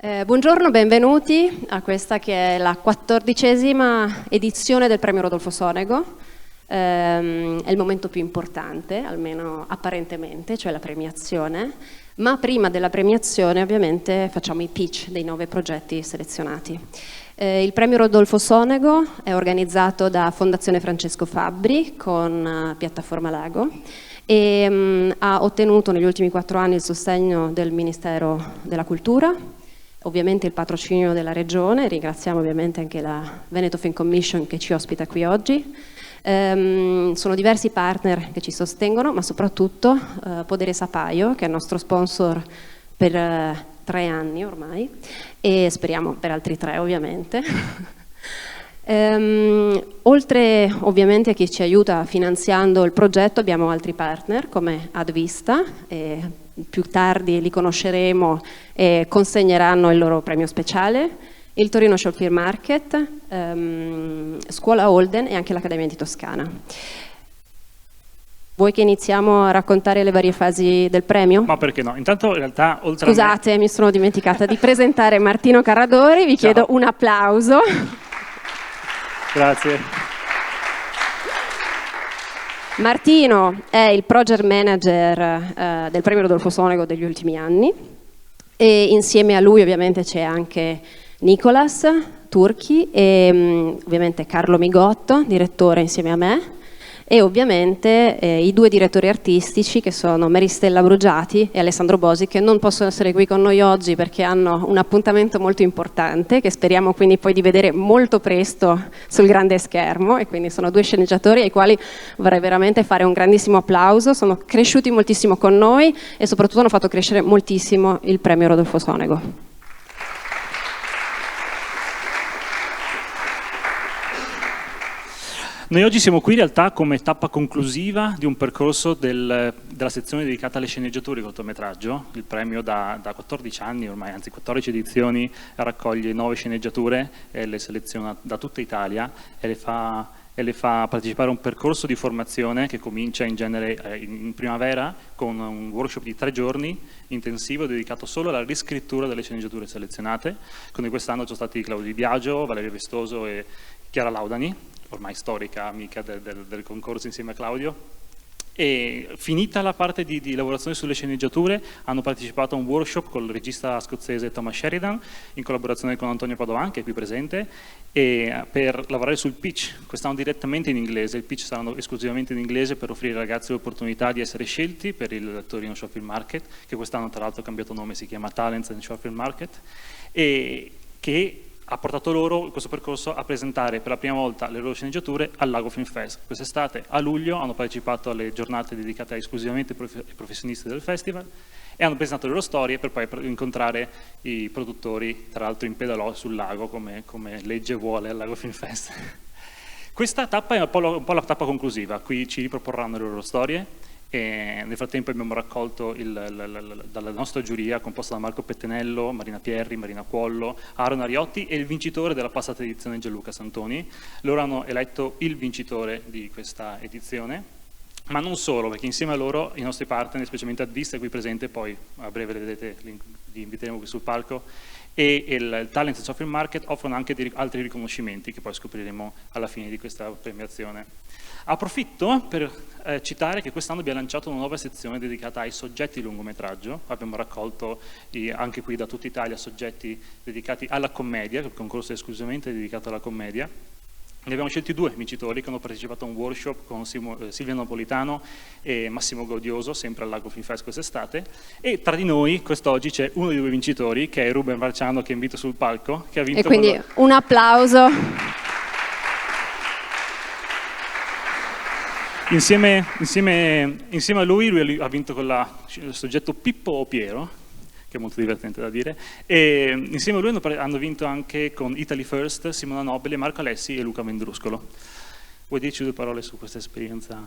Buongiorno, benvenuti a questa che è la 14ª edizione del Premio Rodolfo Sonego. È il momento più importante, almeno apparentemente, cioè la premiazione, ma prima della premiazione ovviamente facciamo i pitch dei 9 progetti selezionati. Il Premio Rodolfo Sonego è organizzato da Fondazione Francesco Fabbri con Piattaforma Lago e ha ottenuto negli ultimi 4 anni il sostegno del Ministero della Cultura, ovviamente il patrocinio della Regione. Ringraziamo ovviamente anche la Veneto Film Commission che ci ospita qui oggi. Sono diversi partner che ci sostengono, ma soprattutto Podere Sapaio, che è il nostro sponsor per 3 anni ormai e speriamo per altri 3 ovviamente. Oltre ovviamente a chi ci aiuta finanziando il progetto, abbiamo altri partner come Advista, più tardi li conosceremo e consegneranno il loro premio speciale, il Torino Short Film Market, Scuola Holden e anche l'Accademia di Toscana. Vuoi che iniziamo a raccontare le varie fasi del premio? Ma perché no? Intanto in realtà oltre Scusate, mi sono dimenticata di presentare Martino Carradori, vi chiedo un applauso. Grazie. Martino è il project manager del Premio Rodolfo Sonego degli ultimi anni e insieme a lui ovviamente c'è anche Nicolas Turchi e ovviamente Carlo Migotto, direttore insieme a me, e ovviamente i 2 direttori artistici che sono Maristella Brugiati e Alessandro Bosi, che non possono essere qui con noi oggi perché hanno un appuntamento molto importante che speriamo quindi poi di vedere molto presto sul grande schermo, e quindi sono 2 sceneggiatori ai quali vorrei veramente fare un grandissimo applauso. Sono cresciuti moltissimo con noi e soprattutto hanno fatto crescere moltissimo il Premio Rodolfo Sonego. Noi oggi siamo qui in realtà come tappa conclusiva di un percorso della sezione dedicata alle sceneggiature di cortometraggio. Il premio da 14 anni ormai, anzi 14 edizioni, raccoglie 9 sceneggiature e le seleziona da tutta Italia e le fa partecipare a un percorso di formazione che comincia in genere in primavera con un workshop di 3 giorni intensivo dedicato solo alla riscrittura delle sceneggiature selezionate. Con noi quest'anno ci sono stati Claudio Di Biagio, Valerio Vestoso e Chiara Laudani, ormai storica amica del concorso insieme a Claudio. E finita la parte di lavorazione sulle sceneggiature hanno partecipato a un workshop con il regista scozzese Thomas Sheridan in collaborazione con Antonio Padovan, che è qui presente, e per lavorare sul pitch. Quest'anno direttamente in inglese, il pitch saranno esclusivamente in inglese per offrire ai ragazzi l'opportunità di essere scelti per il Torino Short Film Market, che quest'anno tra l'altro ha cambiato nome, si chiama Talents and Short Film Market, e che ha portato loro questo percorso a presentare per la prima volta le loro sceneggiature al Lago Film Fest. Quest'estate, a luglio, hanno partecipato alle giornate dedicate esclusivamente ai professionisti del festival e hanno presentato le loro storie per poi incontrare i produttori, tra l'altro in pedalò sul lago, come legge vuole al Lago Film Fest. Questa tappa è un po' la tappa conclusiva. Qui ci riproporranno le loro storie. E nel frattempo abbiamo raccolto dalla nostra giuria composta da Marco Pettenello, Marina Pierri, Marina Cuollo, Aaron Ariotti e il vincitore della passata edizione Gianluca Santoni. Loro hanno eletto il vincitore di questa edizione, ma non solo, perché insieme a loro i nostri partner, specialmente Advista, qui presente, poi a breve le vedete, li inviteremo qui sul palco, e il Talent Short Film Market offrono anche altri riconoscimenti che poi scopriremo alla fine di questa premiazione. Approfitto per citare che quest'anno abbiamo lanciato una nuova sezione dedicata ai soggetti di lungometraggio. Abbiamo raccolto anche qui da tutta Italia soggetti dedicati alla commedia, il concorso è esclusivamente dedicato alla commedia. Ne abbiamo scelti 2 vincitori che hanno partecipato a un workshop con Silvia Napolitano e Massimo Gaudioso, sempre al Lago Film Fest quest'estate. E tra di noi quest'oggi c'è uno dei 2 vincitori, che è Ruben Varciano, che invito sul palco, che ha vinto. E quindi un applauso. Insieme a lui ha vinto con il soggetto Pippo o Piero, che è molto divertente da dire, e insieme a lui hanno vinto anche con Italy First Simona Nobile, Marco Alessi e Luca Mendruscolo. Vuoi dirci 2 parole su questa esperienza?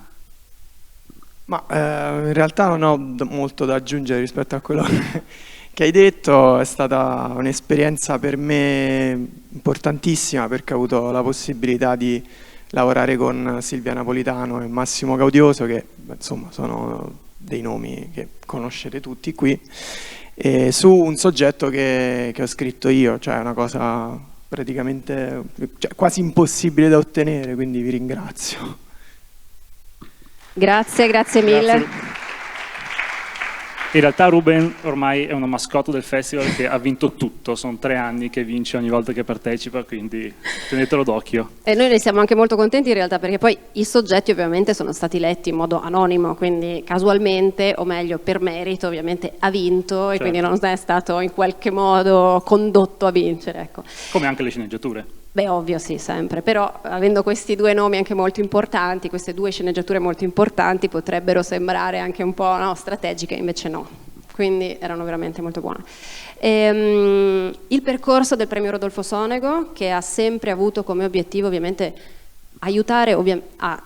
Ma in realtà non ho molto da aggiungere rispetto a quello che hai detto. È stata un'esperienza per me importantissima perché ho avuto la possibilità di lavorare con Silvia Napolitano e Massimo Gaudioso, che insomma sono dei nomi che conoscete tutti qui, su un soggetto che ho scritto io, cioè una cosa praticamente quasi impossibile da ottenere, quindi vi ringrazio. Grazie mille. Grazie. In realtà Ruben ormai è una mascotte del festival che ha vinto tutto, sono 3 anni che vince ogni volta che partecipa, quindi tenetelo d'occhio. E noi ne siamo anche molto contenti in realtà, perché poi i soggetti ovviamente sono stati letti in modo anonimo, quindi casualmente, o meglio per merito, ovviamente ha vinto, e quindi non è stato in qualche modo condotto a vincere, ecco. Come anche le sceneggiature. Beh, ovvio, sì, sempre, però avendo questi 2 nomi anche molto importanti, queste 2 sceneggiature molto importanti, potrebbero sembrare anche un po', no, strategiche, invece no, quindi erano veramente molto buone. Il percorso del premio Rodolfo Sonego, che ha sempre avuto come obiettivo ovviamente aiutare a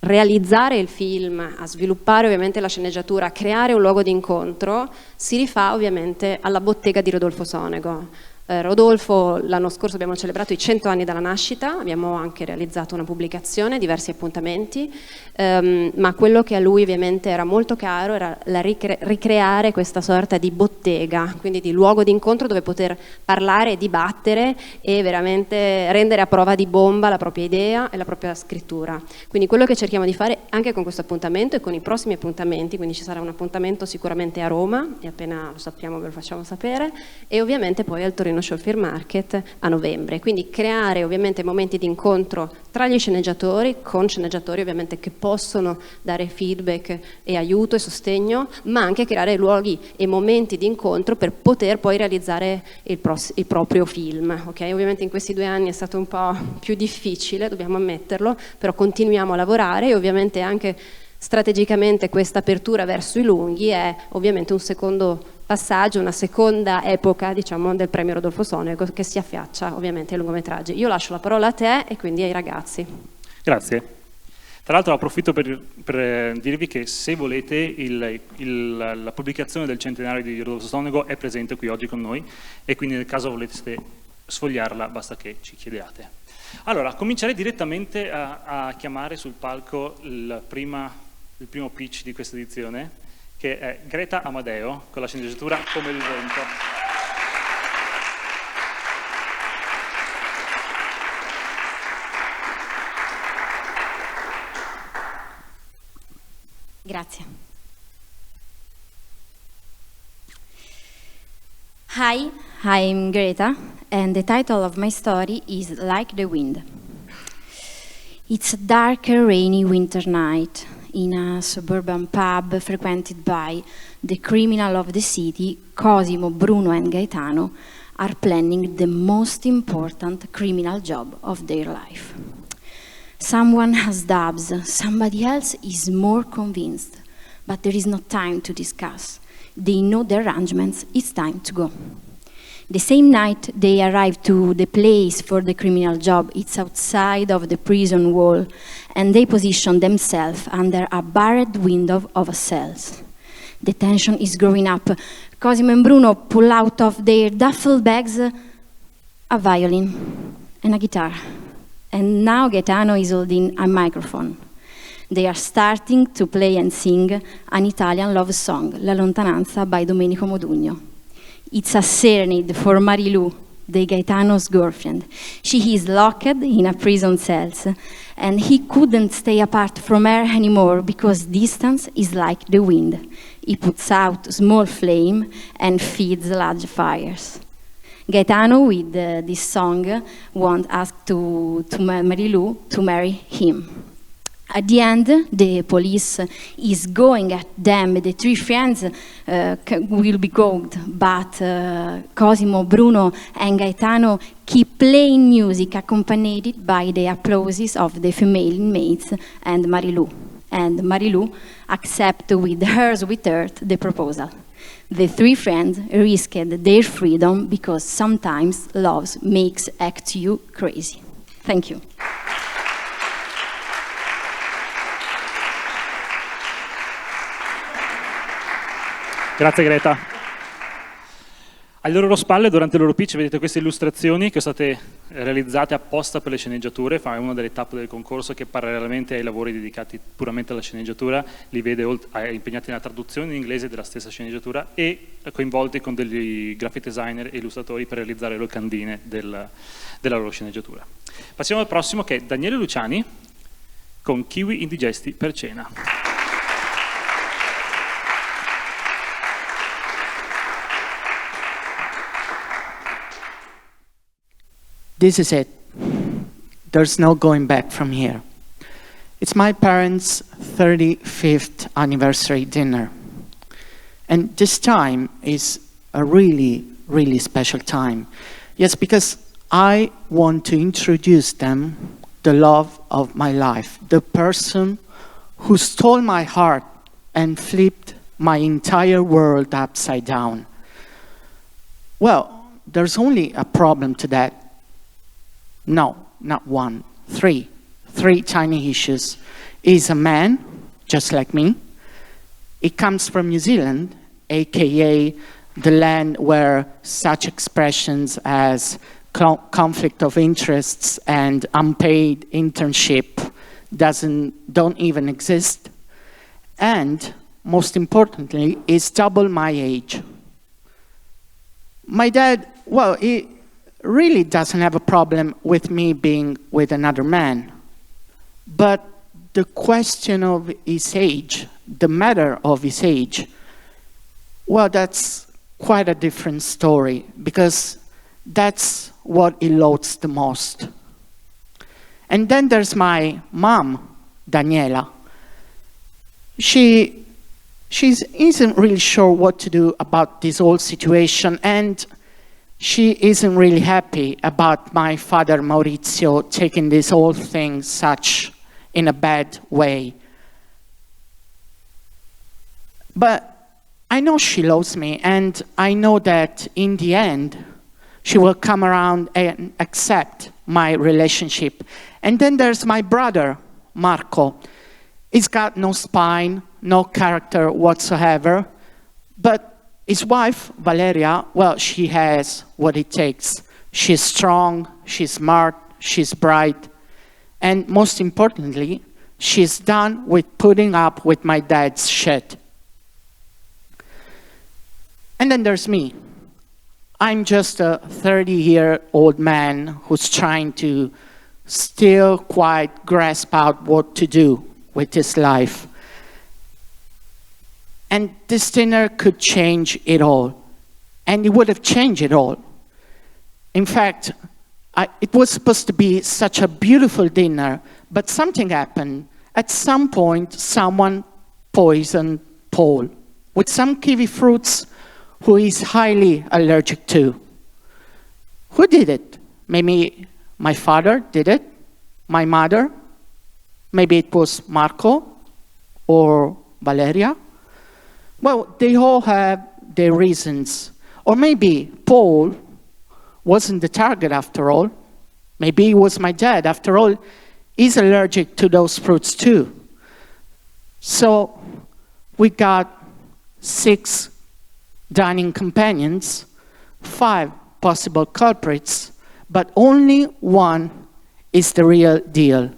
realizzare il film, a sviluppare ovviamente la sceneggiatura, a creare un luogo di incontro, si rifà ovviamente alla bottega di Rodolfo Sonego. Rodolfo, l'anno scorso abbiamo celebrato i 100 anni dalla nascita, abbiamo anche realizzato una pubblicazione, diversi appuntamenti, ma quello che a lui ovviamente era molto caro era ricreare questa sorta di bottega, quindi di luogo di incontro dove poter parlare, dibattere e veramente rendere a prova di bomba la propria idea e la propria scrittura. Quindi quello che cerchiamo di fare anche con questo appuntamento e con i prossimi appuntamenti, quindi ci sarà un appuntamento sicuramente a Roma, e appena lo sappiamo ve lo facciamo sapere, e ovviamente poi al Torino Show Film Market a novembre, quindi creare ovviamente momenti di incontro tra gli sceneggiatori, con sceneggiatori ovviamente che possono dare feedback e aiuto e sostegno, ma anche creare luoghi e momenti di incontro per poter poi realizzare il proprio film, ok? Ovviamente in questi 2 anni è stato un po' più difficile, dobbiamo ammetterlo, però continuiamo a lavorare, e ovviamente anche strategicamente questa apertura verso i lunghi è ovviamente un secondo passaggio, una seconda epoca, diciamo, del premio Rodolfo Sonego, che si affiaccia ovviamente ai lungometraggi. Io lascio la parola a te e quindi ai ragazzi. Grazie. Tra l'altro approfitto per dirvi che se volete la pubblicazione del centenario di Rodolfo Sonego è presente qui oggi con noi, e quindi nel caso voleste sfogliarla basta che ci chiediate. Allora, comincerei direttamente a chiamare sul palco il primo pitch di questa edizione, che è Greta Amadeo, con la sceneggiatura Come il vento. Grazie. Hi, I'm Greta, and the title of my story is Like the Wind. It's a dark, rainy winter night in a suburban pub frequented by the criminal of the city. Cosimo, Bruno and Gaetano are planning the most important criminal job of their life. Someone has doubts, somebody else is more convinced, but there is no time to discuss. They know the arrangements, it's time to go. The same night they arrive to the place for the criminal job. It's outside of the prison wall, and they position themselves under a barred window of a cell. The tension is growing up. Cosimo and Bruno pull out of their duffel bags a violin and a guitar. And now Gaetano is holding a microphone. They are starting to play and sing an Italian love song, La Lontananza by Domenico Modugno. It's a serenade for Marilu, the Gaetano's girlfriend. She is locked in a prison cell, and he couldn't stay apart from her anymore because distance is like the wind. He puts out small flame and feeds large fires. Gaetano, with this song, wants us to Marilu to marry him. At the end, the police is going at them. The 3 friends will be caught, but Cosimo, Bruno, and Gaetano keep playing music accompanied by the applauses of the female inmates and Marilu. And Marilu accepts with hers with earth the proposal. The 3 friends risked their freedom because sometimes love makes act you crazy. Thank you. Grazie Greta. Alle loro spalle, durante il loro pitch, vedete queste illustrazioni che sono state realizzate apposta per le sceneggiature. È una delle tappe del concorso che parallelamente ai lavori dedicati puramente alla sceneggiatura li vede impegnati nella traduzione in inglese della stessa sceneggiatura e coinvolti con degli graphic designer e illustratori per realizzare le locandine della loro sceneggiatura. Passiamo al prossimo, che è Daniele Luciani con Kiwi Indigesti per cena. This is it. There's no going back from here. It's my parents' 35th anniversary dinner. And this time is a really, really special time. Yes, because I want to introduce them the love of my life, the person who stole my heart and flipped my entire world upside down. Well, there's only a problem to that. No, not one, three tiny issues. He's a man, just like me. He comes from New Zealand, aka the land where such expressions as conflict of interests and unpaid internship don't even exist. And most importantly, is double my age. My dad, well, he really doesn't have a problem with me being with another man. But the question of his age, the matter of his age, well, that's quite a different story, because that's what he loathes the most. And then there's my mom, Daniela. She isn't really sure what to do about this whole situation, and she isn't really happy about my father Maurizio taking this whole thing such in a bad way. But I know she loves me, and I know that in the end she will come around and accept my relationship. And then there's my brother, Marco. He's got no spine, no character whatsoever, but his wife, Valeria, well, she has what it takes. She's strong, she's smart, she's bright, and most importantly, she's done with putting up with my dad's shit. And then there's me. I'm just a 30-year-old man who's trying to still quite grasp out what to do with his life. And this dinner could change it all. And it would have changed it all. In fact, it was supposed to be such a beautiful dinner, but something happened. At some point, someone poisoned Paul with some kiwi fruits who he's highly allergic to. Who did it? Maybe my father did it? My mother? Maybe it was Marco or Valeria? Well, they all have their reasons. Or maybe Paul wasn't the target after all. Maybe it was my dad. After all, he's allergic to those fruits too. So we got 6 dining companions, 5 possible culprits, but only one is the real deal.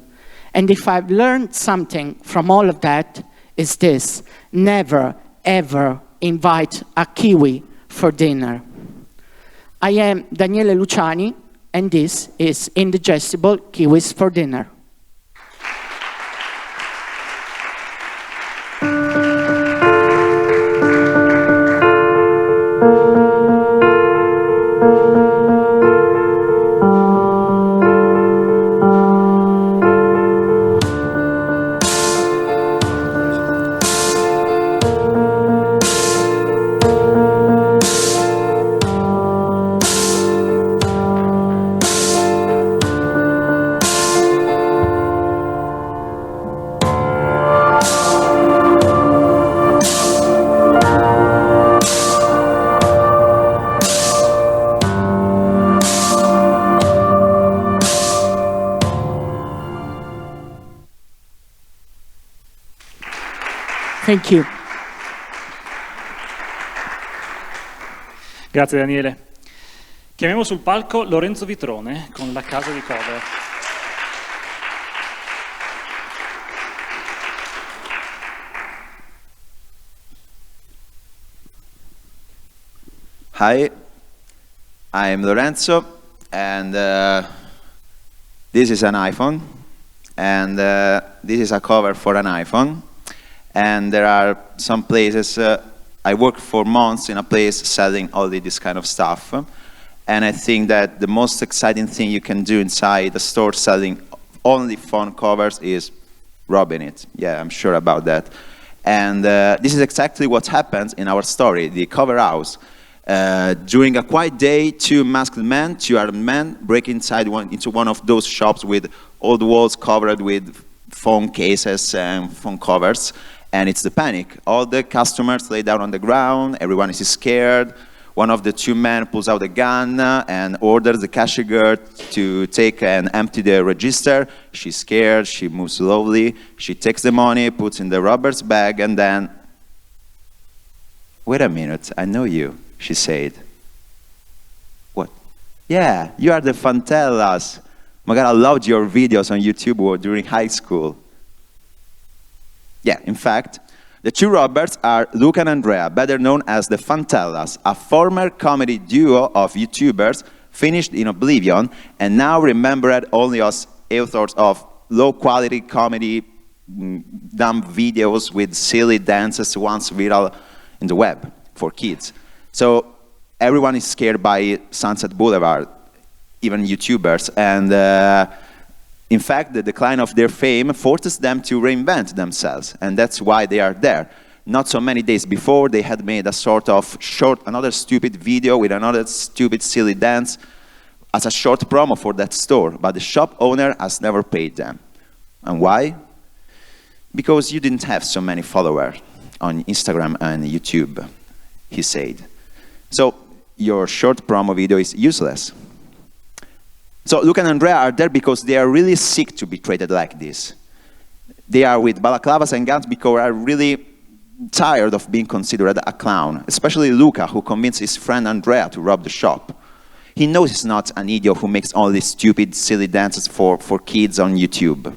And if I've learned something from all of that, is this: never, ever invite a Kiwi for dinner. I am Daniele Luciani, and this is Indigestible Kiwis for Dinner. Thank you. Grazie Daniele. Chiamiamo sul palco Lorenzo Vitrone con La casa di cover. Hi, I'm Lorenzo, and this is an iPhone, and this is a cover for an iPhone, and there are some places, I worked for months in a place selling all this kind of stuff, and I think that the most exciting thing you can do inside a store selling only phone covers is robbing it. Yeah, I'm sure about that. And this is exactly what happens in our story, the cover house. During a quiet day, two masked men, two armed men, break into one of those shops with old walls covered with phone cases and phone covers, and it's the panic. All the customers lay down on the ground, everyone is scared. One of the two men pulls out a gun and orders the cashier girl to take and empty the register. She's scared, she moves slowly, she takes the money, puts in the robber's bag, and then, "Wait a minute, I know you," she said. "What?" "Yeah, you are the Fantellas. My God, I loved your videos on YouTube or during high school." Yeah, in fact, the two robbers are Luca and Andrea, better known as the Fantellas, a former comedy duo of YouTubers finished in oblivion and now remembered only as authors of low-quality comedy, dumb videos with silly dances once viral in the web for kids. So everyone is scared by Sunset Boulevard, even YouTubers, and in fact, the decline of their fame forces them to reinvent themselves, and that's why they are there. Not so many days before, they had made a sort of another stupid video with another stupid, silly dance as a short promo for that store, but the shop owner has never paid them. And why? Because you didn't have so many followers on Instagram and YouTube, he said. So your short promo video is useless. So Luca and Andrea are there because they are really sick to be treated like this. They are with balaclavas and guns because they are really tired of being considered a clown, especially Luca, who convinced his friend Andrea to rob the shop. He knows he's not an idiot who makes all these stupid, silly dances for kids on YouTube.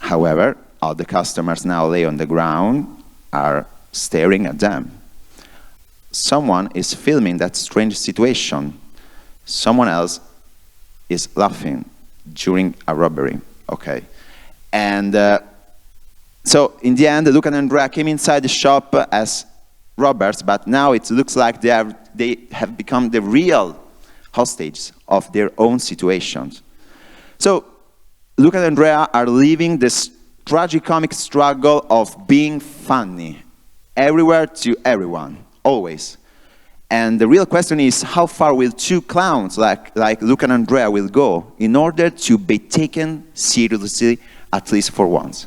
However, all the customers now lay on the ground are staring at them. Someone is filming that strange situation. Someone else is laughing during a robbery, okay? And so in the end, Luca and Andrea came inside the shop as robbers, but now it looks like they have become the real hostages of their own situations. So Luca and Andrea are living this tragicomic struggle of being funny, everywhere to everyone, always. And the real question is, how far will two clowns like Luca and Andrea will go in order to be taken seriously, at least for once?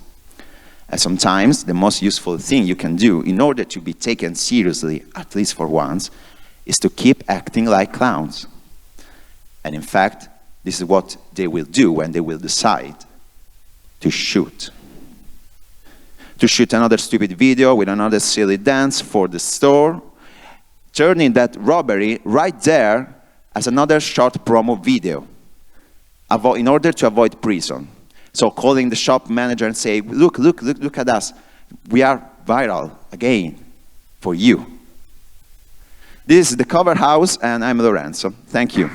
And sometimes the most useful thing you can do in order to be taken seriously, at least for once, is to keep acting like clowns. And in fact, this is what they will do when they will decide to shoot. To shoot another stupid video with another silly dance for the store, turning that robbery right there as another short promo video in order to avoid prison. So calling the shop manager and say, look at us. We are viral again for you. This is the Cover House, and I'm Lorenzo. Thank you.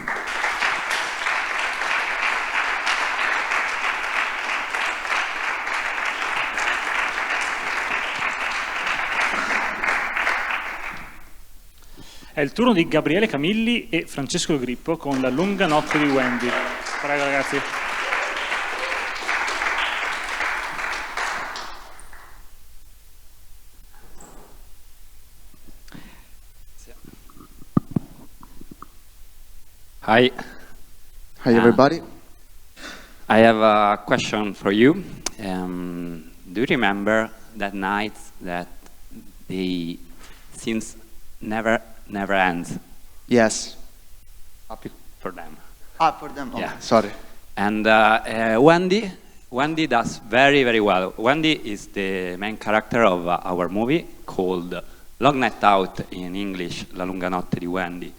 È il turno di Gabriele Camilli e Francesco Grippo con La lunga notte di Wendy. Prego ragazzi. Hi. Hi everybody. I have a question for you. Do you remember that night that the scenes never ends? Yes. Happy for them. For them. Oh, Yeah. sorry. And Wendy does very, very well. Wendy is the main character of our movie called Long Night Out in English, La lunga notte di Wendy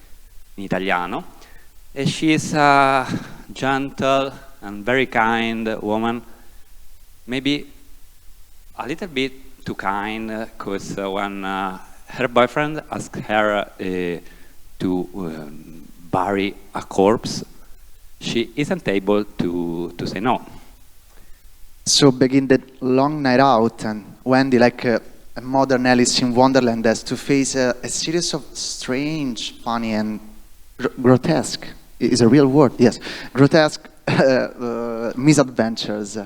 in italiano. And she is a gentle and very kind woman, maybe a little bit too kind, because when her boyfriend asked her to bury a corpse, she isn't able to say no. So begin the long night out, and Wendy, like a modern Alice in Wonderland, has to face a series of strange, funny, and grotesque, is a real word, yes, grotesque misadventures.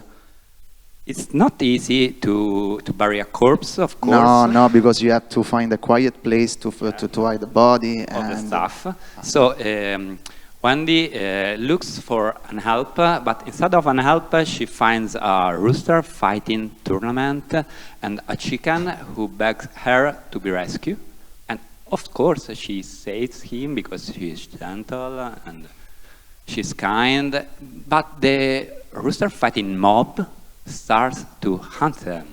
It's not easy to bury a corpse, of course. No, because you have to find a quiet place to hide the body All the and stuff. So Wendy looks for an help, but instead of an help, she finds a rooster fighting tournament and a chicken who begs her to be rescued. And of course, she saves him because she is gentle and she's kind. But the rooster fighting mob starts to hunt them.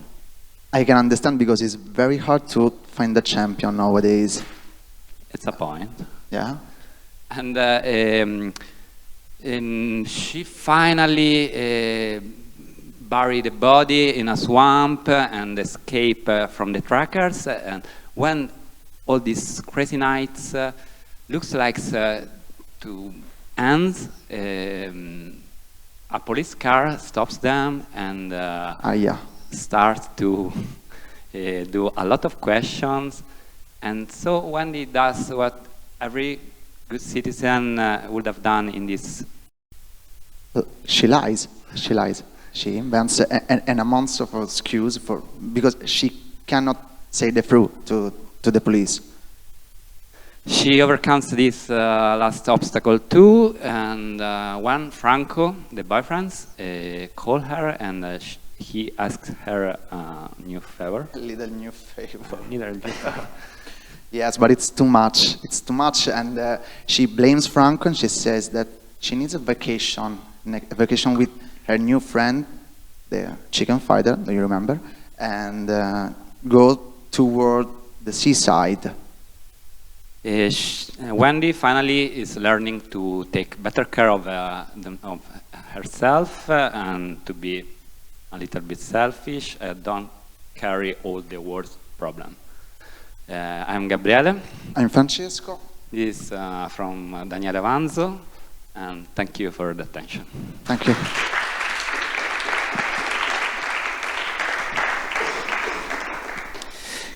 I can understand because it's very hard to find a champion nowadays. It's a point. Yeah. And she finally buried the body in a swamp and escape from the trackers. And when all these crazy nights looks like to end, a police car stops them and starts to do a lot of questions. And so Wendy does what every good citizen would have done in this. She lies. She invents an amount of excuse because she cannot say the truth to the police. She overcomes this last obstacle too, and when Franco, the boyfriend, called her and he asked her a new favor. A little new favor. Yes, but it's too much. It's too much, and she blames Franco, and she says that she needs a vacation with her new friend, the chicken fighter. Do you remember? And go toward the seaside. Wendy finally is learning to take better care of herself and to be a little bit selfish. Don't carry all the world's problems. I'm Gabriele. I'm Francesco. This is from Daniele Vanzo, and thank you for the attention. Thank you.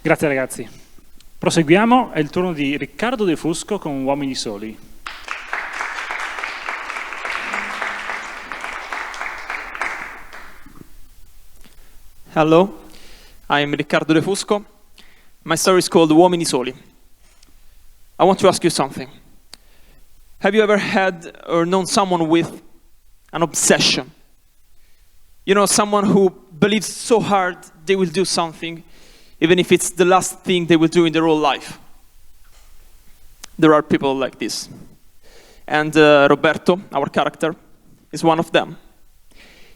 Grazie ragazzi. Proseguiamo, è il turno di Riccardo De Fusco con Uomini Soli. Hello, I'm Riccardo De Fusco. My story is called Uomini Soli. I want to ask you something. Have you ever had or known someone with an obsession? You know, someone who believes so hard they will do something, even if it's the last thing they will do in their whole life. There are people like this. And Roberto, our character, is one of them.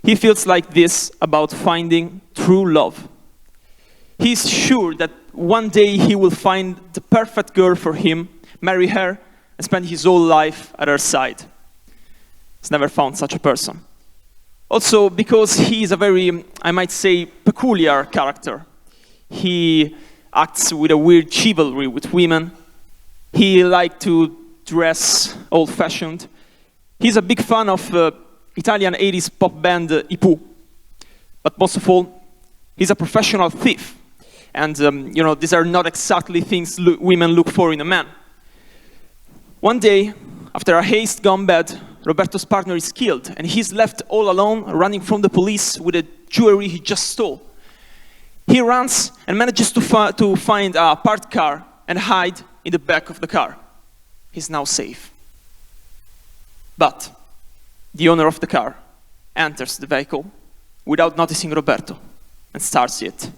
He feels like this about finding true love. He's sure that one day he will find the perfect girl for him, marry her, and spend his whole life at her side. He's never found such a person. Also, because he is a very, I might say, peculiar character. He acts with a weird chivalry with women. He likes to dress old-fashioned. He's a big fan of Italian 80s pop band I Pooh. But most of all, he's a professional thief. And you know, these are not exactly things women look for in a man. One day, after a haste gone bad, Roberto's partner is killed, and he's left all alone, running from the police with the jewelry he just stole. He runs and manages to find a parked car and hide in the back of the car. He's now safe. But the owner of the car enters the vehicle without noticing Roberto and starts it.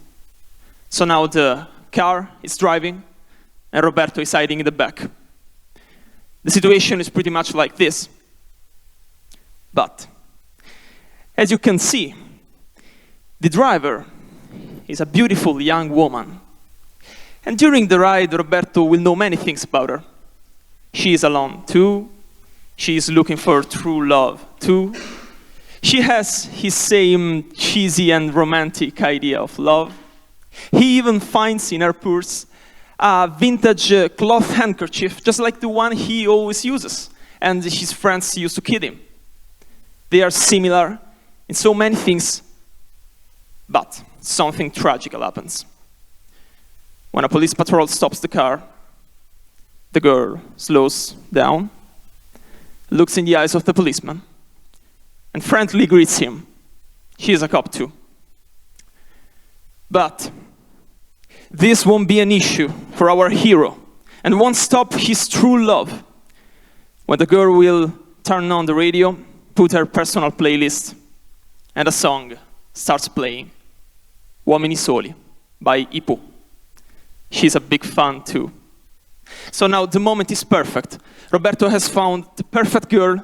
So now the car is driving and Roberto is hiding in the back. The situation is pretty much like this. But as you can see, the driver is a beautiful young woman. And during the ride, Roberto will know many things about her. She is alone too. She is looking for true love too. She has his same cheesy and romantic idea of love. He even finds in her purse a vintage cloth handkerchief, just like the one he always uses, and his friends used to kid him. They are similar in so many things, but something tragical happens. When a police patrol stops the car, the girl slows down, looks in the eyes of the policeman, and friendly greets him. She is a cop too. But this won't be an issue for our hero, and won't stop his true love. When the girl will turn on the radio, put her personal playlist, and a song starts playing. Uomini Soli by Ipu. She's a big fan too. So now the moment is perfect. Roberto has found the perfect girl.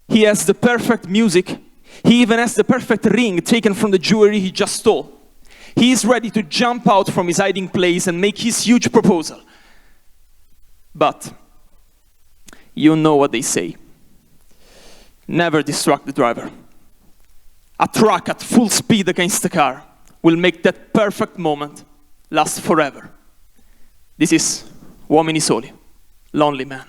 He has the perfect music. He even has the perfect ring taken from the jewelry he just stole. He is ready to jump out from his hiding place and make his huge proposal. But you know what they say. Never distract the driver. A truck at full speed against the car will make that perfect moment last forever. This is Uomini Soli, Lonely Man.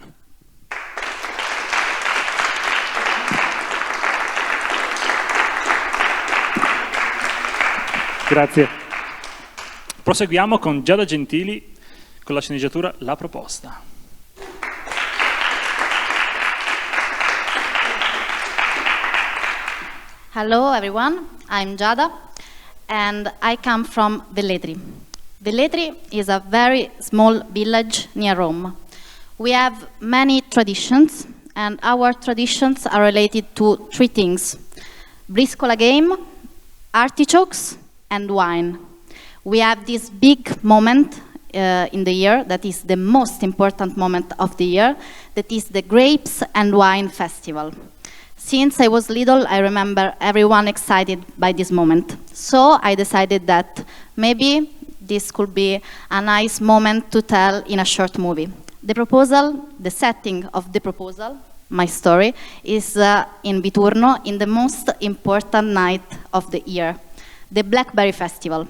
Grazie. Proseguiamo con Giada Gentili con la sceneggiatura La Proposta. Hello everyone, I'm Giada and I come from Velletri. Velletri is a very small village near Rome. We have many traditions and our traditions are related to three things: briscola game, artichokes and wine. We have this big moment in the year that is the most important moment of the year, that is the Grapes and Wine Festival. Since I was little, I remember everyone excited by this moment. So I decided that maybe this could be a nice moment to tell in a short movie. The proposal, the setting of the proposal, my story, is in Viturno in the most important night of the year, the Blackberry Festival.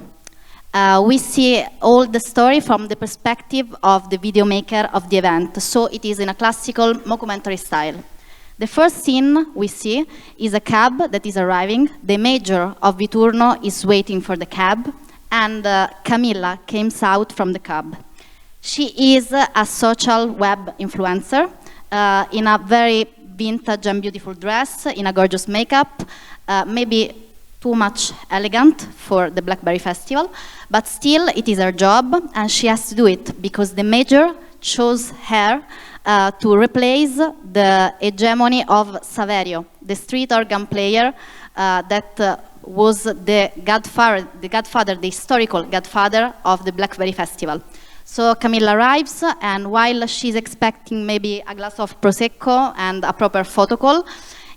We see all the story from the perspective of the video maker of the event, so it is in a classical mockumentary style. The first scene we see is a cab that is arriving. The mayor of Viturno is waiting for the cab, and Camilla comes out from the cab. She is a social web influencer in a very vintage and beautiful dress, in a gorgeous makeup, maybe too much elegant for the Blackberry Festival, but still it is her job and she has to do it because the mayor chose her to replace the hegemony of Saverio, the street organ player that was the godfather, the historical godfather of the Blackberry Festival. So Camilla arrives, and while she's expecting maybe a glass of Prosecco and a proper photo call,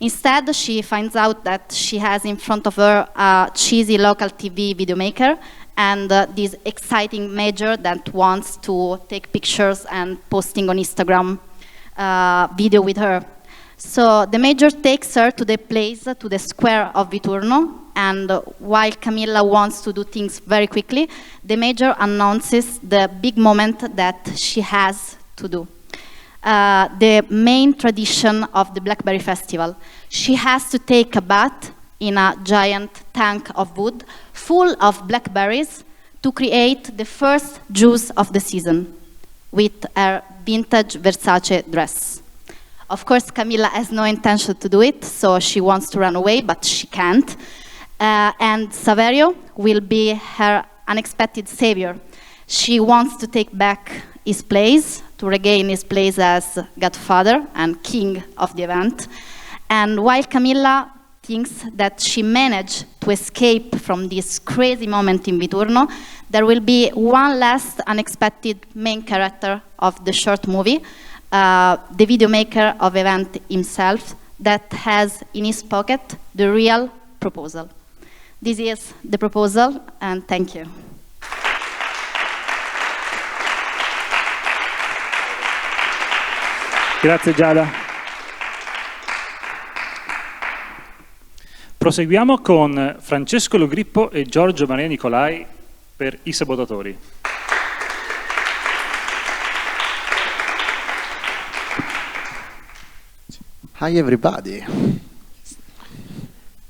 instead she finds out that she has in front of her a cheesy local TV video maker and this exciting mayor that wants to take pictures and posting on Instagram video with her. So the mayor takes her to the place, to the square of Viturno, and while Camilla wants to do things very quickly, the mayor announces the big moment that she has to do. The main tradition of the Blackberry Festival. She has to take a bath in a giant tank of wood full of blackberries to create the first juice of the season with her vintage Versace dress. Of course, Camilla has no intention to do it, so she wants to run away, but she can't. And Saverio will be her unexpected savior. She wants to take back his place, to regain his place as godfather and king of the event. And while Camilla thinks that she managed to escape from this crazy moment in Viturno, there will be one last unexpected main character of the short movie, the video maker of event himself, that has in his pocket the real proposal. This is the proposal, and thank you. Grazie Giada. Proseguiamo con Francesco Logrippo e Giorgio Maria Nicolai per I Sabotatori. Hi everybody.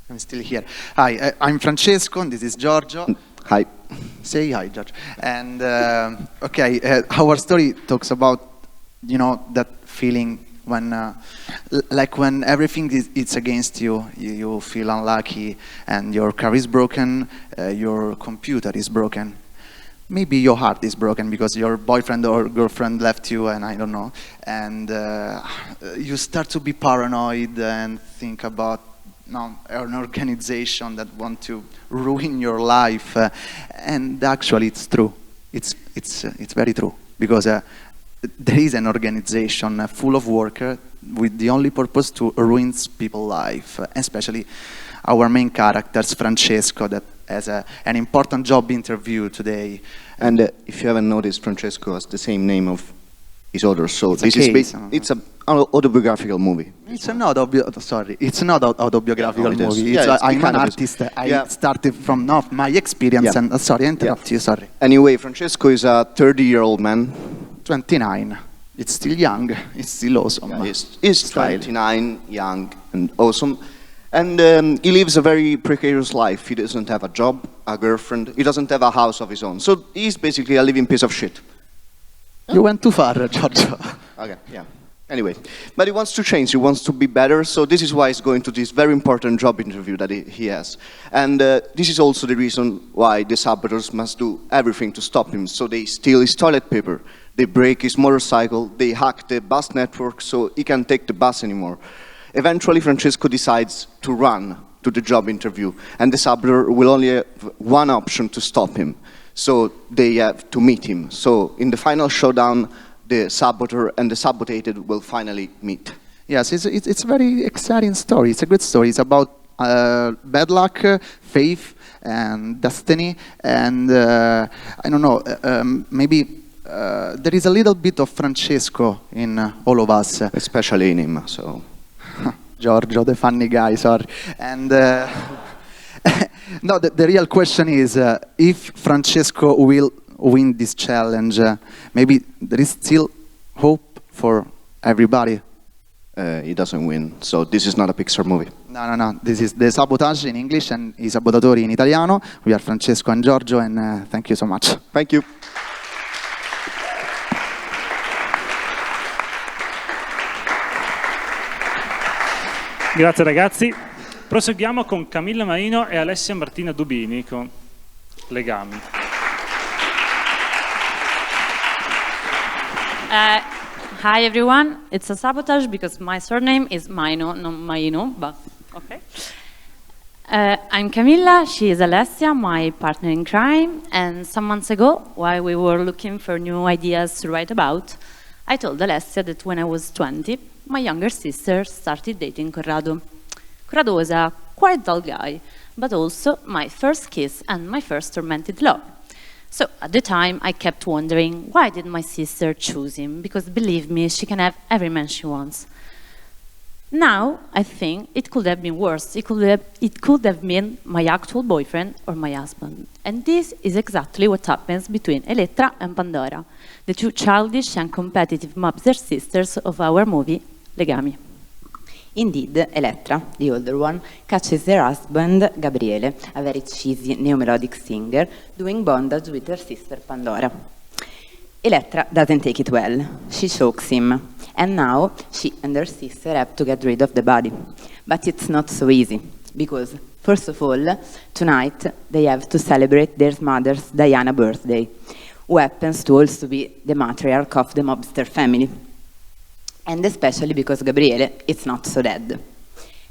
I'm still here. Hi, I'm Francesco and this is Giorgio. Hi. Say hi, Giorgio. And our story talks about, that feeling when, when everything is against you, you feel unlucky, and your car is broken, your computer is broken. Maybe your heart is broken because your boyfriend or girlfriend left you, and I don't know. And you start to be paranoid and think about an organization that want to ruin your life. And actually, it's true. It's very true because there is an organization full of workers with the only purpose to ruin people's life, especially our main characters, Francesco, that has an important job interview today. And if you haven't noticed, Francesco has the same name of his other, so it's an autobiographical movie. It's not autobiographical movie. I'm an artist. I started from my experience, and sorry, I interrupt you, sorry. Anyway, Francesco is a 30-year-old man. 29. It's still young. It's still awesome. Yeah, he's 29, young and awesome. And he lives a very precarious life. He doesn't have a job, a girlfriend. He doesn't have a house of his own. So he's basically a living piece of shit. You went too far, Giorgio. Okay, yeah. Anyway, but he wants to change. He wants to be better. So this is why he's going to this very important job interview that he has. And this is also the reason why the saboteurs must do everything to stop him. So they steal his toilet paper. They break his motorcycle. They hack the bus network so he can't take the bus anymore. Eventually, Francesco decides to run to the job interview, and the saboteur will only have one option to stop him. So they have to meet him. So in the final showdown, the saboteur and the sabotated will finally meet. Yes, it's a very exciting story. It's a good story. It's about bad luck, faith, and destiny. And I don't know, maybe there is a little bit of Francesco in all of us. Especially in him, so... Giorgio, the funny guy, sorry. And no, the real question is if Francesco will win this challenge, maybe there is still hope for everybody. He doesn't win, so this is not a Pixar movie. No. This is The Sabotage in English and I Sabotatori in Italiano. We are Francesco and Giorgio, and thank you so much. Thank you. Grazie ragazzi. Proseguiamo con Camilla Maino e Alessia Martina Dubini con Legami. Hi everyone, it's a sabotage because my surname is Maino, not Maino, but okay. I'm Camilla, she is Alessia, my partner in crime, and some months ago, while we were looking for new ideas to write about, I told Alessia that when I was 20, my younger sister started dating Corrado. Corrado was a quite dull guy, but also my first kiss and my first tormented love. So at the time, I kept wondering, why did my sister choose him? Because believe me, she can have every man she wants. Now, I think it could have been worse. It could have been my actual boyfriend or my husband. And this is exactly what happens between Elettra and Pandora, the two childish and competitive mobster sisters of our movie, Legami. Indeed, Elettra, the older one, catches her husband, Gabriele, a very cheesy neo-melodic singer, doing bondage with her sister Pandora. Elettra doesn't take it well. She chokes him. And now she and her sister have to get rid of the body. But it's not so easy, because, first of all, tonight they have to celebrate their mother's Diana birthday, who happens to also be the matriarch of the mobster family. And especially because Gabriele is not so dead.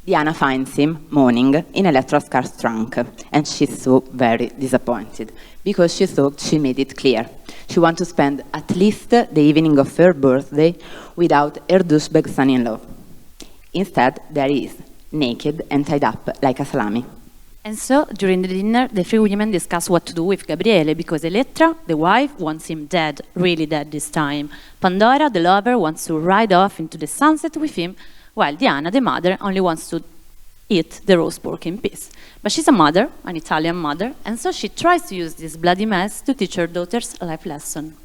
Diana finds him mourning in Elettra's car's trunk, and she's so very disappointed, because she thought she made it clear. She wants to spend at least the evening of her birthday without her douchebag son-in-law. Instead, there he is, naked and tied up like a salami. And so, during the dinner, the three women discuss what to do with Gabriele, because Elettra, the wife, wants him dead, really dead this time. Pandora, the lover, wants to ride off into the sunset with him, while Diana, the mother, only wants to eat the roast pork in peace. But she's a mother, an Italian mother, and so she tries to use this bloody mess to teach her daughter's life lesson.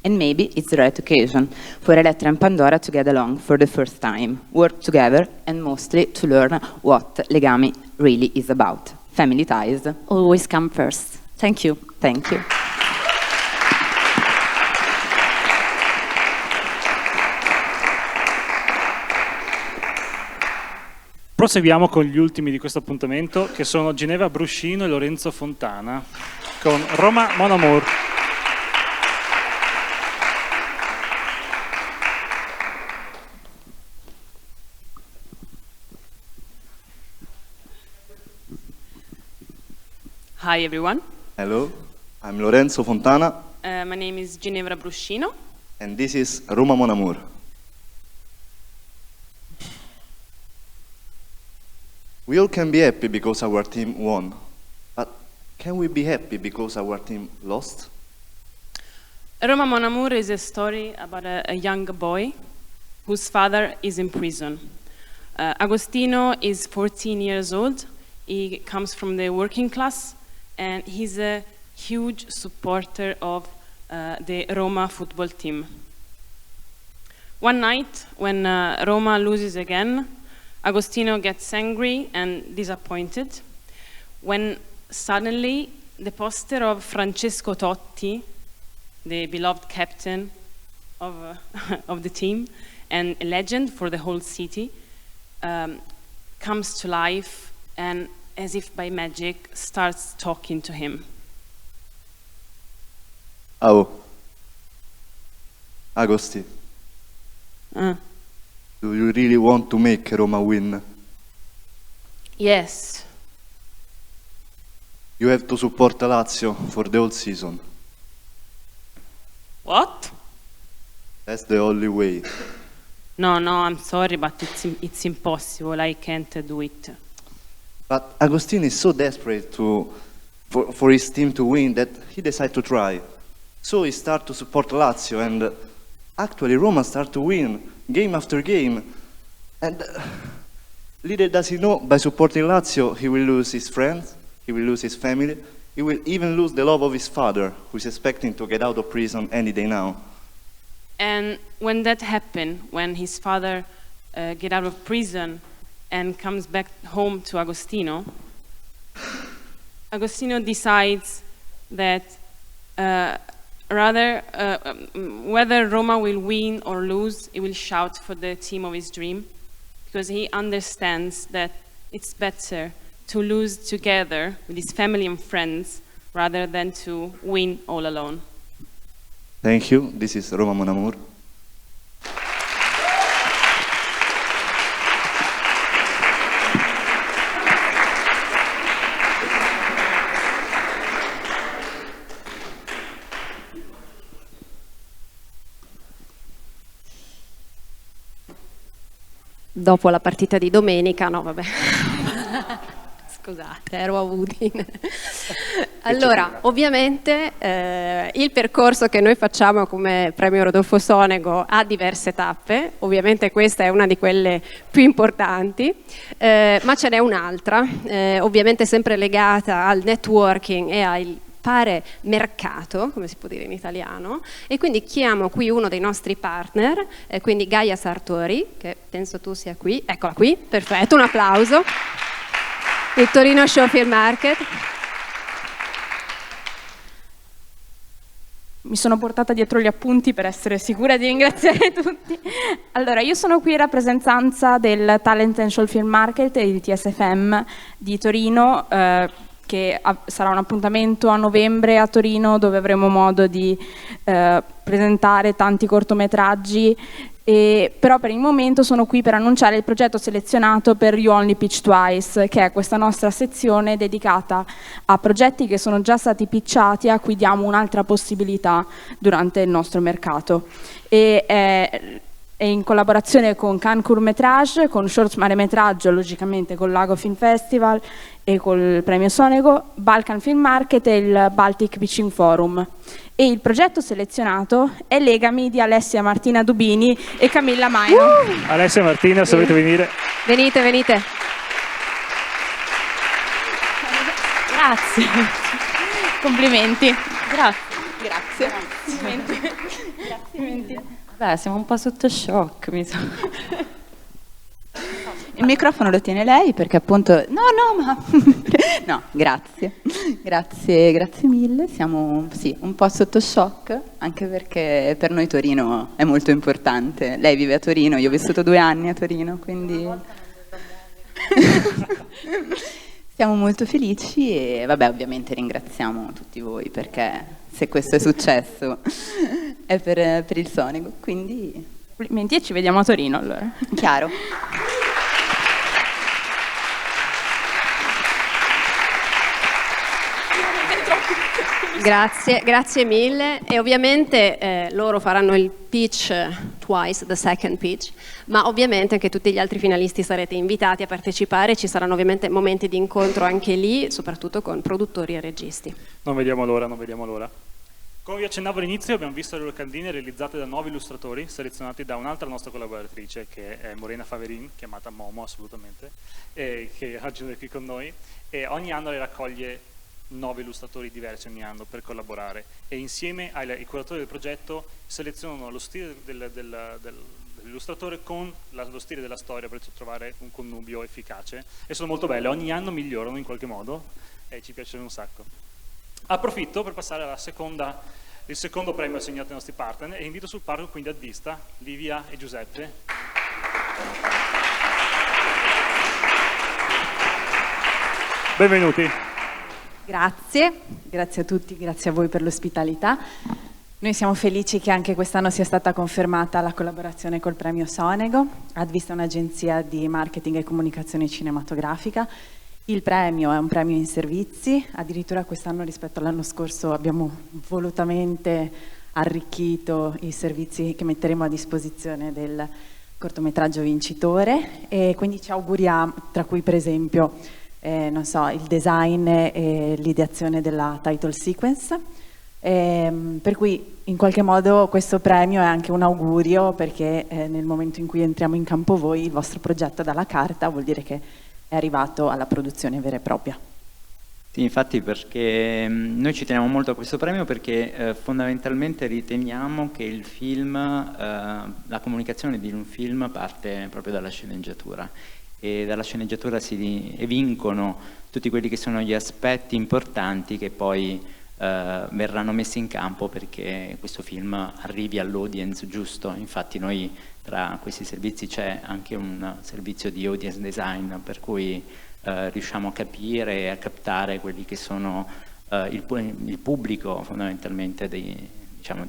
And maybe it's the right occasion for Elettra and Pandora to get along for the first time, work together, and mostly to learn what Legami really is about. Family ties always come first. Thank you. Thank you. Proseguiamo con gli ultimi di questo appuntamento, che sono Ginevra Bruscino e Lorenzo Fontana, con Roma Mon Amour. Hi everyone. Hello, I'm Lorenzo Fontana. My name is Ginevra Bruscino. And this is Roma Mon Amour. We all can be happy because our team won. But can we be happy because our team lost? Roma Mon Amour is a story about a young boy whose father is in prison. Agostino is 14 years old. He comes from the working class, and he's a huge supporter of the Roma football team. One night, when Roma loses again, Agostino gets angry and disappointed when suddenly the poster of Francesco Totti, the beloved captain of the team and a legend for the whole city, comes to life and, as if by magic, starts talking to him. Oh, Agosti, do you really want to make Roma win? Yes. You have to support Lazio for the whole season. What? That's the only way. No, I'm sorry, but it's impossible. I can't do it. But Agostino is so desperate for his team to win that he decided to try. So he started to support Lazio, and actually Roma started to win game after game. And little does he know, by supporting Lazio, he will lose his friends, he will lose his family, he will even lose the love of his father, who is expecting to get out of prison any day now. And when that happened, when his father get out of prison and comes back home to Agostino, Agostino decides that whether Roma will win or lose, he will shout for the team of his dream, because he understands that it's better to lose together with his family and friends rather than to win all alone. Thank you. This is Roma Mon Amour. Dopo la partita di domenica, no vabbè, scusate, ero a Udine. Allora, ovviamente il percorso che noi facciamo come Premio Rodolfo Sonego ha diverse tappe, ovviamente questa è una di quelle più importanti, ma ce n'è un'altra, ovviamente sempre legata al networking e al fare mercato, come si può dire in italiano, e quindi chiamo qui uno dei nostri partner, quindi Gaia Sartori, che penso tu sia qui, eccola qui, perfetto, un applauso, il Torino Show Film Market. Mi sono portata dietro gli appunti per essere sicura di ringraziare tutti. Allora, io sono qui in rappresentanza del Talent and Show Film Market e di TSFM di Torino, che sarà un appuntamento a novembre a Torino dove avremo modo di presentare tanti cortometraggi, però per il momento sono qui per annunciare il progetto selezionato per You Only Pitch Twice, che è questa nostra sezione dedicata a progetti che sono già stati pitchati, a cui diamo un'altra possibilità durante il nostro mercato. e in collaborazione con Cannes Courtmétrage, con Short Maremetraggio, logicamente con Lago Film Festival e col premio Sonego, Balkan Film Market e il Baltic Pitching Forum. E il progetto selezionato è Legami di Alessia Martina Dubini e Camilla Maino. Alessia Martina, se volete venire. Venite, venite. Grazie. Complimenti. Grazie. Complimenti. Beh, siamo un po' sotto shock, mi sa. Il microfono lo tiene lei perché appunto... No, grazie. Grazie mille. Siamo sì, un po' sotto shock, anche perché per noi Torino è molto importante. Lei vive a Torino, io ho vissuto 2 anni a Torino, quindi... Siamo molto felici e vabbè, ovviamente ringraziamo tutti voi perché se questo è successo è per il Sonego, quindi... Complimenti e ci vediamo a Torino allora. Chiaro. Grazie mille e ovviamente loro faranno il pitch twice, the second pitch, ma ovviamente anche tutti gli altri finalisti sarete invitati a partecipare, ci saranno ovviamente momenti di incontro anche lì, soprattutto con produttori e registi. Non vediamo l'ora, non vediamo l'ora. Come vi accennavo all'inizio, abbiamo visto le locandine realizzate da 9 illustratori, selezionati da un'altra nostra collaboratrice, che è Morena Faverin, chiamata Momo assolutamente, che oggi è qui con noi, e ogni anno le raccoglie 9 illustratori diversi ogni anno per collaborare e insieme ai curatori del progetto selezionano lo stile dell'illustratore con lo stile della storia per trovare un connubio efficace e sono molto belle, ogni anno migliorano in qualche modo e ci piacciono un sacco. Approfitto per passare il secondo premio assegnato ai nostri partner e invito sul palco quindi ad vista Livia e Giuseppe. Benvenuti. Grazie a tutti, grazie a voi per l'ospitalità. Noi siamo felici che anche quest'anno sia stata confermata la collaborazione col premio Sonego, Advista è un'agenzia di marketing e comunicazione cinematografica. Il premio è un premio in servizi, addirittura quest'anno rispetto all'anno scorso abbiamo volutamente arricchito i servizi che metteremo a disposizione del cortometraggio vincitore e quindi ci auguriamo, tra cui per esempio non so, il design e l'ideazione della title sequence, per cui in qualche modo questo premio è anche un augurio perché nel momento in cui entriamo in campo voi il vostro progetto dalla carta vuol dire che è arrivato alla produzione vera e propria. Sì, infatti perché noi ci teniamo molto a questo premio perché fondamentalmente riteniamo che il film, la comunicazione di un film parte proprio dalla sceneggiatura e dalla sceneggiatura si evincono tutti quelli che sono gli aspetti importanti che poi verranno messi in campo perché questo film arrivi all'audience giusto. Infatti noi tra questi servizi c'è anche un servizio di audience design per cui riusciamo a capire e a captare quelli che sono il pubblico fondamentalmente di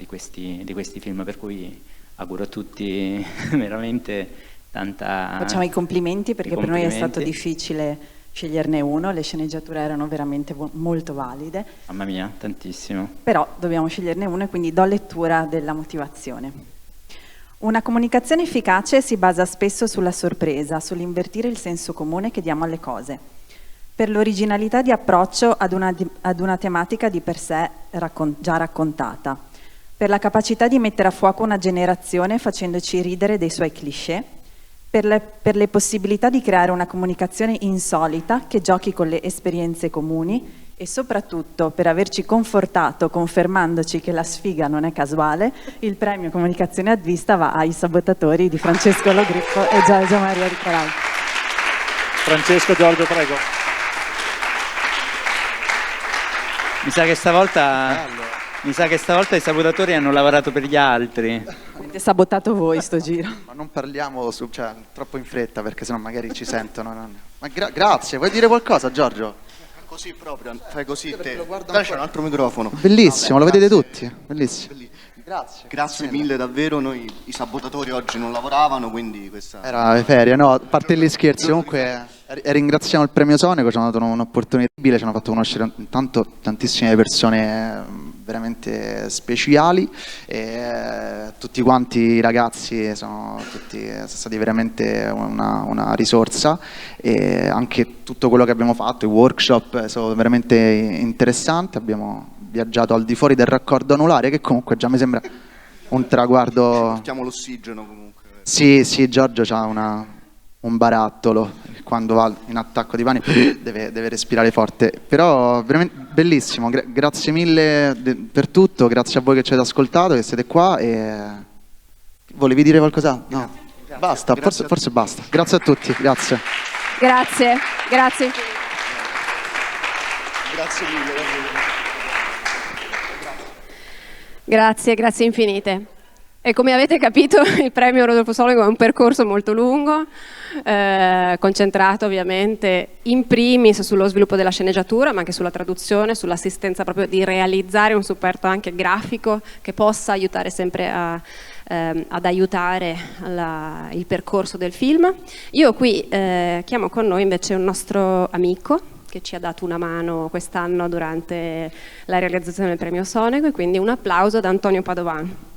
questi film, per cui auguro a tutti veramente tanta... Facciamo i complimenti perché per noi è stato difficile sceglierne uno, le sceneggiature erano veramente molto valide. Mamma mia, tantissimo. Però dobbiamo sceglierne uno e quindi do lettura della motivazione. Una comunicazione efficace si basa spesso sulla sorpresa, sull'invertire il senso comune che diamo alle cose. Per l'originalità di approccio ad una tematica di per sé già raccontata. Per la capacità di mettere a fuoco una generazione facendoci ridere dei suoi cliché. Per le possibilità di creare una comunicazione insolita che giochi con le esperienze comuni e soprattutto per averci confortato confermandoci che la sfiga non è casuale, il premio Comunicazione Advista va ai sabotatori di Francesco Logrifo e Giorgio Maria Ricolau. Francesco, Giorgio, prego. Mi sa che stavolta i sabotatori hanno lavorato per gli altri. Avete sabotato voi sto giro. Ma non parliamo troppo in fretta perché sennò magari ci sentono. Ma grazie, vuoi dire qualcosa Giorgio? Così proprio, fai così te. Dai, c'è un altro microfono. Bellissimo, lo vedete tutti? Bellissimo. Grazie mille davvero, noi i sabotatori oggi non lavoravano, quindi questa... Era le ferie, no? A parte gli scherzi, comunque ringraziamo il premio Sonego, ci hanno dato un'opportunità incredibile, ci hanno fatto conoscere intanto tantissime persone veramente speciali, tutti quanti i ragazzi sono stati veramente una risorsa, e anche tutto quello che abbiamo fatto, i workshop, sono veramente interessanti. Abbiamo viaggiato al di fuori del raccordo anulare, che comunque già mi sembra un traguardo. Portiamo l'ossigeno comunque. Sì, Giorgio ha un barattolo, quando va in attacco di panico deve respirare forte, però veramente bellissimo. Grazie mille per tutto, grazie a voi che ci avete ascoltato, che siete qua. E volevi dire qualcosa? No, basta, forse basta. Grazie a tutti, grazie. Grazie. Grazie mille. Grazie infinite. E come avete capito, il premio Rodolfo Sonego è un percorso molto lungo, concentrato ovviamente in primis sullo sviluppo della sceneggiatura, ma anche sulla traduzione, sull'assistenza proprio di realizzare un supporto anche grafico che possa aiutare sempre ad aiutare il percorso del film. Io qui chiamo con noi invece un nostro amico che ci ha dato una mano quest'anno durante la realizzazione del premio Sonego, e quindi un applauso ad Antonio Padovan.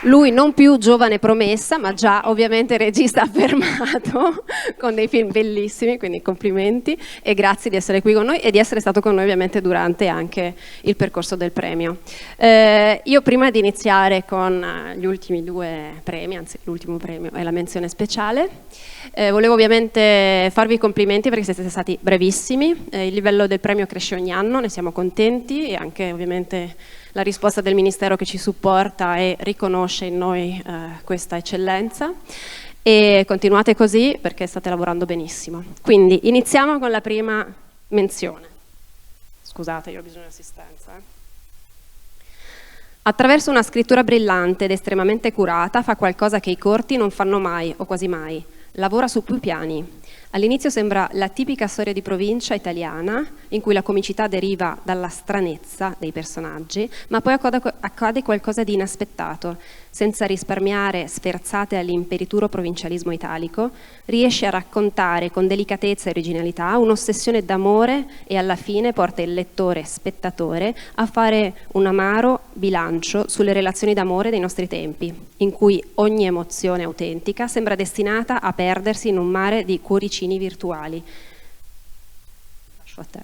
Lui non più giovane promessa, ma già ovviamente regista affermato, con dei film bellissimi, quindi complimenti e grazie di essere qui con noi e di essere stato con noi ovviamente durante anche il percorso del premio. Io prima di iniziare con gli ultimi due premi, anzi l'ultimo premio è la menzione speciale, volevo ovviamente farvi i complimenti perché siete stati bravissimi, il livello del premio cresce ogni anno, ne siamo contenti, e anche ovviamente la risposta del Ministero che ci supporta e riconosce in noi questa eccellenza, e continuate così perché state lavorando benissimo. Quindi iniziamo con la prima menzione. Scusate, io ho bisogno di assistenza. Attraverso una scrittura brillante ed estremamente curata fa qualcosa che i corti non fanno mai o quasi mai. Lavora su più piani. All'inizio sembra la tipica storia di provincia italiana in cui la comicità deriva dalla stranezza dei personaggi, ma poi accade qualcosa di inaspettato. Senza risparmiare sferzate all'imperituro provincialismo italico, riesce a raccontare con delicatezza e originalità un'ossessione d'amore, e alla fine porta il lettore spettatore a fare un amaro bilancio sulle relazioni d'amore dei nostri tempi, in cui ogni emozione autentica sembra destinata a perdersi in un mare di cuoricini virtuali. Lascio a te.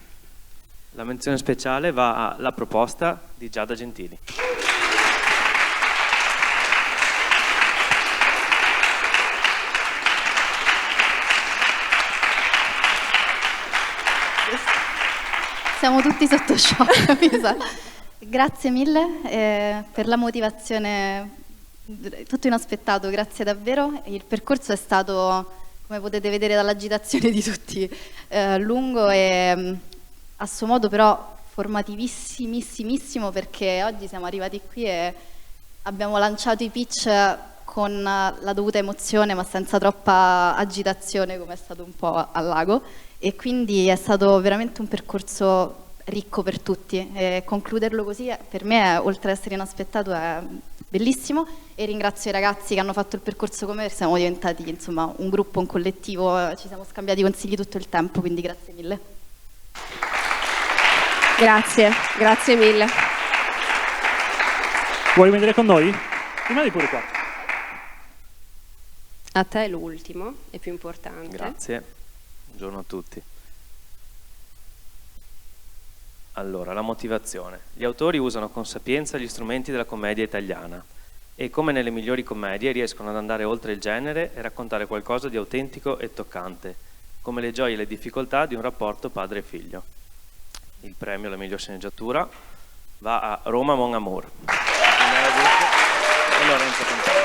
La menzione speciale va alla proposta di Giada Gentili. Siamo tutti sotto shock, mi sa. Grazie mille per la motivazione, tutto inaspettato, grazie davvero. Il percorso è stato, come potete vedere dall'agitazione di tutti, lungo e a suo modo però formativissimissimo, perché oggi siamo arrivati qui e abbiamo lanciato i pitch con la dovuta emozione ma senza troppa agitazione, come è stato un po' al lago, e quindi è stato veramente un percorso ricco per tutti, e concluderlo così per me, oltre ad essere inaspettato, è bellissimo, e ringrazio i ragazzi che hanno fatto il percorso con me, siamo diventati insomma un gruppo, un collettivo, ci siamo scambiati consigli tutto il tempo, quindi grazie mille. Grazie mille. Vuoi venire con noi? Rimani pure qua. A te l'ultimo e più importante. Grazie, buongiorno a tutti. Allora, la motivazione. Gli autori usano con sapienza gli strumenti della commedia italiana e, come nelle migliori commedie, riescono ad andare oltre il genere e raccontare qualcosa di autentico e toccante, come le gioie e le difficoltà di un rapporto padre e figlio. Il premio alla miglior sceneggiatura va a Roma Mon Amour e Lorenzo Fontana.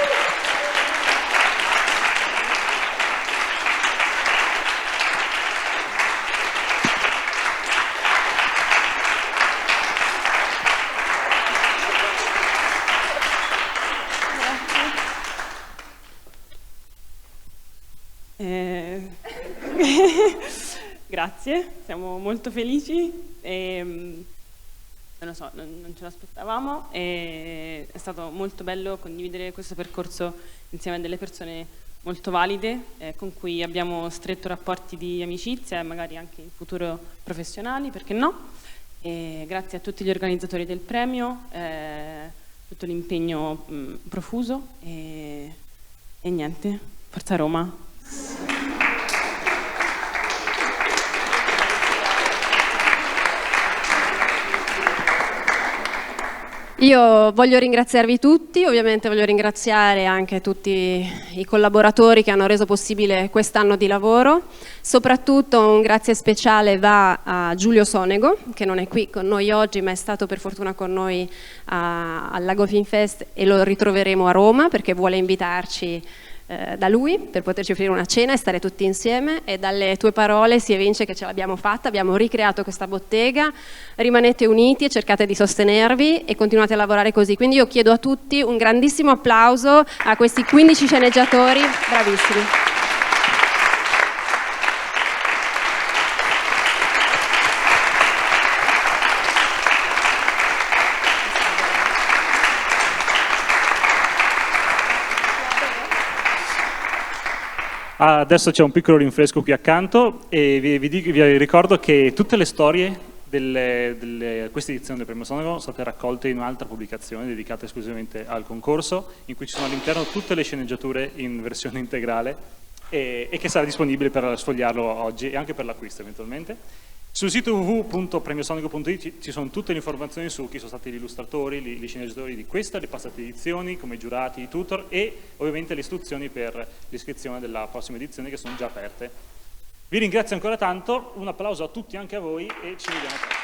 Grazie, siamo molto felici e non lo so, non ce l'aspettavamo, e è stato molto bello condividere questo percorso insieme a delle persone molto valide, con cui abbiamo stretto rapporti di amicizia e magari anche in futuro professionali, perché no? E grazie a tutti gli organizzatori del premio, tutto l'impegno profuso e niente, forza Roma! Io voglio ringraziarvi tutti, ovviamente voglio ringraziare anche tutti i collaboratori che hanno reso possibile quest'anno di lavoro. Soprattutto un grazie speciale va a Giulio Sonego, che non è qui con noi oggi, ma è stato per fortuna con noi al Lago Film Fest e lo ritroveremo a Roma perché vuole invitarci da lui per poterci offrire una cena e stare tutti insieme. E dalle tue parole si evince che ce l'abbiamo fatta, abbiamo ricreato questa bottega. Rimanete uniti e cercate di sostenervi e continuate a lavorare così. Quindi io chiedo a tutti un grandissimo applauso a questi 15 sceneggiatori bravissimi. Adesso c'è un piccolo rinfresco qui accanto e vi ricordo che tutte le storie questa edizione del Premio Sonego sono state raccolte in un'altra pubblicazione dedicata esclusivamente al concorso, in cui ci sono all'interno tutte le sceneggiature in versione integrale e che sarà disponibile per sfogliarlo oggi e anche per l'acquisto eventualmente. Sul sito www.premiosonego.it ci sono tutte le informazioni su chi sono stati gli illustratori, gli sceneggiatori di questa, le passate edizioni, come giurati, i tutor e ovviamente le istruzioni per l'iscrizione della prossima edizione che sono già aperte. Vi ringrazio ancora tanto, un applauso a tutti, anche a voi, e ci vediamo presto.